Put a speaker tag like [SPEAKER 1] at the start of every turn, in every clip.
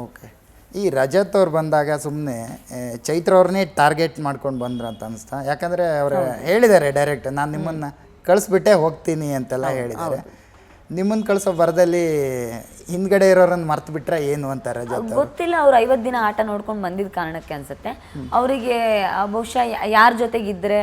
[SPEAKER 1] Okay. ಈ ರಜತ್ ಅವ್ರು ಬಂದಾಗ ಸುಮ್ಮನೆ ಚೈತ್ರ ಅವ್ರನ್ನೇ ಟಾರ್ಗೆಟ್ ಮಾಡ್ಕೊಂಡು ಬಂದ್ರು ಅಂತ ಅನಿಸ್ತಾ? ಯಾಕಂದರೆ ಅವರು ಹೇಳಿದ್ದಾರೆ ಡೈರೆಕ್ಟ್, ನಾನು ನಿಮ್ಮನ್ನು ಕಳಿಸ್ಬಿಟ್ಟೆ ಹೋಗ್ತೀನಿ ಅಂತೆಲ್ಲ ಹೇಳಿದ್ದಾರೆ. ನಿಮ್ಮನ್ನು ಕಳಿಸೋ ಬರದಲ್ಲಿ ಹಿಂದ್ಗಡೆ ಇರೋರನ್ನು ಮರ್ತು ಬಿಟ್ರೆ ಏನು ಅಂತ ರಜತ್
[SPEAKER 2] ಗೊತ್ತಿಲ್ಲ. ಅವ್ರು 50 ದಿನ ಆಟ ನೋಡ್ಕೊಂಡು ಬಂದಿದ್ದ ಕಾರಣಕ್ಕೆ ಅನ್ಸುತ್ತೆ ಅವರಿಗೆ ಬಹುಶಃ ಯಾರ ಜೊತೆಗಿದ್ರೆ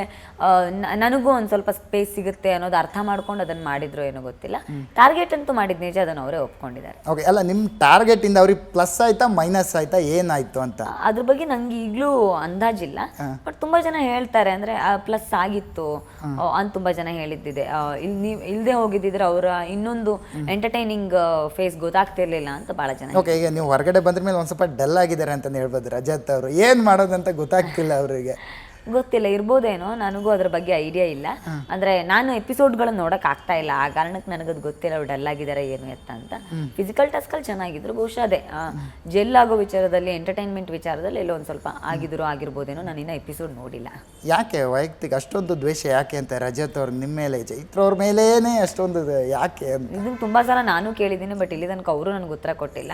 [SPEAKER 2] ನನಗೂ ಒಂದು ಸ್ವಲ್ಪ ಸ್ಪೇಸ್ ಸಿಗುತ್ತೆ ಅನ್ನೋದು ಅರ್ಥ ಮಾಡ್ಕೊಂಡು ಅದನ್ನು ಮಾಡಿದ್ರು ಏನೋ ಗೊತ್ತಿಲ್ಲ. ಟಾರ್ಗೆಟ್ ಅಂತೂ ಮಾಡಿದ ನಿಜ, ಅದನ್ನು ಅವರೇ ಒಪ್ಕೊಂಡಿದ್ದಾರೆ.
[SPEAKER 1] ಓಕೆ. ಅಲ್ಲ, ನಿಮ್ಮ ಟಾರ್ಗೆಟಿಂದ ಅವ್ರಿಗೆ ಪ್ಲಸ್ ಆಯ್ತಾ ಮೈನಸ್ ಆಯ್ತಾ ಏನಾಯ್ತು ಅಂತ
[SPEAKER 2] ಅದ್ರ ಬಗ್ಗೆ ನಂಗೆ ಈಗಲೂ ಅಂದಾಜಿಲ್ಲ. ಬಟ್ ತುಂಬಾ ಜನ ಹೇಳ್ತಾರೆ ಅಂದ್ರೆ ಪ್ಲಸ್ ಆಗಿತ್ತು ಅಂತ ತುಂಬಾ ಜನ ಹೇಳಿದ್ದಿದೆ. ನೀವು ಇಲ್ಲದೆ ಹೋಗಿದ್ದಿದ್ರೆ ಅವರ ಇನ್ನೊಂದು ಎಂಟರ್ಟೈನಿಂಗ್ ಫೇಸ್ ಗೊತ್ತಾಗ್ತಿರ್ಲಿಲ್ಲ ಅಂತ ಬಹಳ ಜನ.
[SPEAKER 1] ಓಕೆ. ಈಗ ನೀವು ಹೊರಗಡೆ ಬಂದ್ರ ಮೇಲೆ ಒಂದು ಸ್ವಲ್ಪ ಡಲ್ ಆಗಿದ್ದಾರೆ ಅಂತ ಹೇಳ್ಬೋದು ರಜತ್ ಅವರು. ಏನು ಮಾಡೋದಂತ ಗೊತ್ತಾಗ್ತಿಲ್ಲ ಅವರಿಗೆ.
[SPEAKER 2] ಗೊತ್ತಿಲ್ಲ, ಇರ್ಬೋದೇನೋ, ನನಗೂ ಅದ್ರ ಬಗ್ಗೆ ಐಡಿಯಾ ಇಲ್ಲ. ಅಂದ್ರೆ ನಾನು ಎಪಿಸೋಡ್ಗಳನ್ನ ನೋಡಕ್ ಆಗ್ತಾ ಇಲ್ಲ, ಆ ಕಾರಣಕ್ಕೆ ನನಗದು ಗೊತ್ತಿಲ್ಲ ಅವ್ರು ಡಲ್ ಆಗಿದ್ದಾರೆ ಏನು ಎತ್ತ ಅಂತ. ಫಿಸಿಕಲ್ ಟಾಸ್ಕಲ್ಲಿ ಚೆನ್ನಾಗಿದ್ರು, ಬಹುಶಃ ಅದೇ ಜೆಲ್ ಆಗೋ ವಿಚಾರದಲ್ಲಿ, ಎಂಟರ್ಟೈನ್ಮೆಂಟ್ ವಿಚಾರದಲ್ಲಿ ಎಲ್ಲೋ ಒಂದು ಸ್ವಲ್ಪ ಆಗಿರ್ಬೋದೇನೋ. ನಾನು ಇನ್ನೂ ಎಪಿಸೋಡ್ ನೋಡಿಲ್ಲ.
[SPEAKER 1] ಯಾಕೆ ವೈಯಕ್ತಿಕ ಅಷ್ಟೊಂದು ದ್ವೇಷ ಯಾಕೆ ಅಂತ ರಜತ್ ಅವ್ರು ನಿಮ್ಮ ಮೇಲೆ, ಚೈತ್ರ ಅವ್ರ ಮೇಲೇನೆ ಅಷ್ಟೊಂದು ಯಾಕೆ ಅಂತ?
[SPEAKER 2] ಇದನ್ನ ತುಂಬಾ ಸಲ ನಾನು ಕೇಳಿದ್ದೀನಿ, ಬಟ್ ಇಲ್ಲಿ ತನಕ ಅವರು ನನಗೆ ಉತ್ತರ ಕೊಟ್ಟಿಲ್ಲ.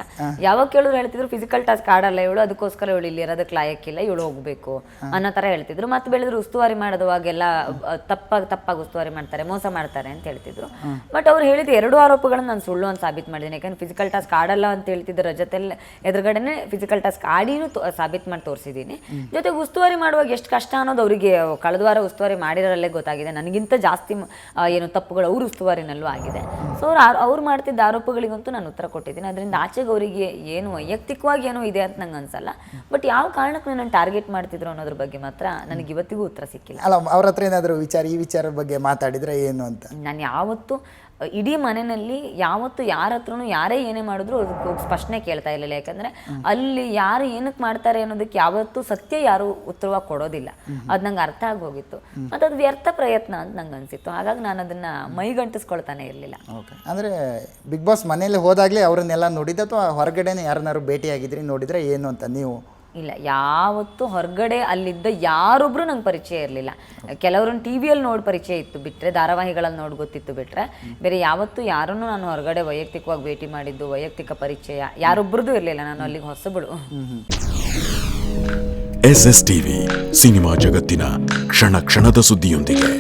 [SPEAKER 2] ಯಾವಾಗ ಕೇಳಿದ್ರು ಹೇಳ್ತಿದ್ರು ಫಿಸಿಕಲ್ ಟಾಸ್ಕ್ ಆಡಲ್ಲ ಇವಳು, ಅದಕ್ಕೋಸ್ಕರ ಇವಳು ಇಲ್ಲಿ ಇರೋದಕ್ಕೆ ಲಾಯಕ್ಕಿಲ್ಲ, ಇವಳು ಹೋಗ್ಬೇಕು ಅನ್ನೋ ಥರ ಹೇಳ್ತಿದ್ರು. ಮತ್ತೆ ಬೆಳೆದ್ರು ಉಸ್ತುವಾರಿ ಮಾಡೋದುವಾಗೆಲ್ಲ ತಪ್ಪಾಗಿ ಉಸ್ತುವಾರಿ ಮಾಡ್ತಾರೆ, ಮೋಸ ಮಾಡ್ತಾರೆ ಅಂತ ಹೇಳ್ತಿದ್ರು. ಬಟ್ ಅವ್ರು ಹೇಳಿದ 2 ಆರೋಪಗಳನ್ನ ನಾನು ಸುಳ್ಳು ಅಂತ ಸಾಬೀತು ಮಾಡಿದ್ದೀನಿ. ಯಾಕಂದ್ರೆ ಫಿಸಿಕಲ್ ಟಾಸ್ಕ್ ಆಡಲ್ಲ ಅಂತ ಹೇಳ್ತಿದ್ರು ರಜತೆಲ್ಲ ಎದುರುಗಡೆನೆ ಫಿಸಿಕಲ್ ಟಾಸ್ಕ್ ಆಡಿನೂ ಸಾಬೀತು ಮಾಡಿ ತೋರಿಸಿದ್ದೀನಿ. ಜೊತೆಗೆ ಉಸ್ತುವಾರಿ ಮಾಡುವಾಗ ಎಷ್ಟು ಕಷ್ಟ ಅನ್ನೋದು ಅವರಿಗೆ ಕಳೆದ ವಾರ ಉಸ್ತುವಾರಿ ಮಾಡಿರೋರಲ್ಲೇ ಗೊತ್ತಾಗಿದೆ. ನನಗಿಂತ ಜಾಸ್ತಿ ಏನು ತಪ್ಪುಗಳು ಅವ್ರ ಉಸ್ತುವಾರಿನಲ್ಲೂ ಆಗಿದೆ. ಸೊ ಅವ್ರು ಮಾಡ್ತಿದ್ದ ಆರೋಪಗಳಿಗಂತೂ ನಾನು ಉತ್ತರ ಕೊಟ್ಟಿದ್ದೀನಿ. ಅದರಿಂದ ಆಚೆಗೆ ಅವರಿಗೆ ಏನು ವೈಯಕ್ತಿಕವಾಗಿ ಏನೋ ಇದೆ ಅಂತ ನಂಗೆ ಅನ್ಸಲ್ಲ. ಬಟ್ ಯಾವ ಕಾರಣಕ್ಕೆ ನಾನು ಟಾರ್ಗೆಟ್ ಮಾಡ್ತಿದ್ರು ಅನ್ನೋದ್ರ ಬಗ್ಗೆ ಮಾತ್ರ ನನಗೆ ಇವತ್ತಿಗೂ ಉತ್ತರ ಸಿಕ್ಕಿಲ್ಲ.
[SPEAKER 1] ಅಲ್ಲ, ಅವ್ರ ಹತ್ರ ಏನಾದರೂ ಈ ವಿಚಾರದ ಬಗ್ಗೆ ಮಾತಾಡಿದ್ರೆ ಏನು ಅಂತ?
[SPEAKER 2] ನಾನು ಯಾವತ್ತೂ ಇಡೀ ಮನೆಯಲ್ಲಿ ಯಾವತ್ತು ಯಾರ ಹತ್ರನೂ ಯಾರೇ ಏನೇ ಮಾಡಿದ್ರು ಅದಕ್ಕೆ ಸ್ಪಷ್ಟನೆ ಕೇಳ್ತಾ ಇರಲಿಲ್ಲ. ಯಾಕಂದರೆ ಅಲ್ಲಿ ಯಾರು ಏನಕ್ಕೆ ಮಾಡ್ತಾರೆ ಅನ್ನೋದಕ್ಕೆ ಯಾವತ್ತೂ ಸತ್ಯ ಯಾರು ಉತ್ತರವಾಗಿ ಕೊಡೋದಿಲ್ಲ. ಅದು ನಂಗೆ ಅರ್ಥ ಆಗೋಗಿತ್ತು. ಮತ್ತು ಅದು ವ್ಯರ್ಥ ಪ್ರಯತ್ನ ಅಂತ ನಂಗೆ ಅನಿಸಿತ್ತು. ಹಾಗಾಗಿ ನಾನು ಅದನ್ನು ಮೈಗಂಟಿಸ್ಕೊಳ್ತಾನೆ ಇರಲಿಲ್ಲ.
[SPEAKER 1] ಓಕೆ. ಅಂದರೆ ಬಿಗ್ ಬಾಸ್ ಮನೇಲಿ ಹೋದಾಗಲೇ ಅವರನ್ನೆಲ್ಲ ನೋಡಿದ್ದೆ ಅಥವಾ ಹೊರಗಡೆನೇ ಯಾರನ್ನಾರು ಭೇಟಿಯಾಗಿದ್ರಿ, ನೋಡಿದರೆ ಏನು ಅಂತ? ನೀವು
[SPEAKER 2] ಇಲ್ಲ, ಯಾವತ್ತೂ ಹೊರಗಡೆ ಅಲ್ಲಿದ್ದ ಯಾರೊಬ್ಬರು ನಂಗೆ ಪರಿಚಯ ಇರಲಿಲ್ಲ. ಕೆಲವ್ರನ್ನ ಟಿ ವಿಯಲ್ಲಿ ನೋಡಿ ಪರಿಚಯ ಇತ್ತು ಬಿಟ್ಟರೆ, ಧಾರಾವಾಹಿಗಳಲ್ಲಿ ನೋಡಿ ಗೊತ್ತಿತ್ತು ಬಿಟ್ಟರೆ, ಬೇರೆ ಯಾವತ್ತೂ ಯಾರನ್ನೂ ನಾನು ಹೊರಗಡೆ ವೈಯಕ್ತಿಕವಾಗಿ ಭೇಟಿ ಮಾಡಿದ್ದು, ವೈಯಕ್ತಿಕ ಪರಿಚಯ ಯಾರೊಬ್ಬರದ್ದು ಇರಲಿಲ್ಲ. ನಾನು ಅಲ್ಲಿಗೆ ಹೊಸಬಳು.
[SPEAKER 3] SS TV ಸಿನಿಮಾ ಜಗತ್ತಿನ ಕ್ಷಣ ಕ್ಷಣದ ಸುದ್ದಿಯೊಂದಿಗೆ.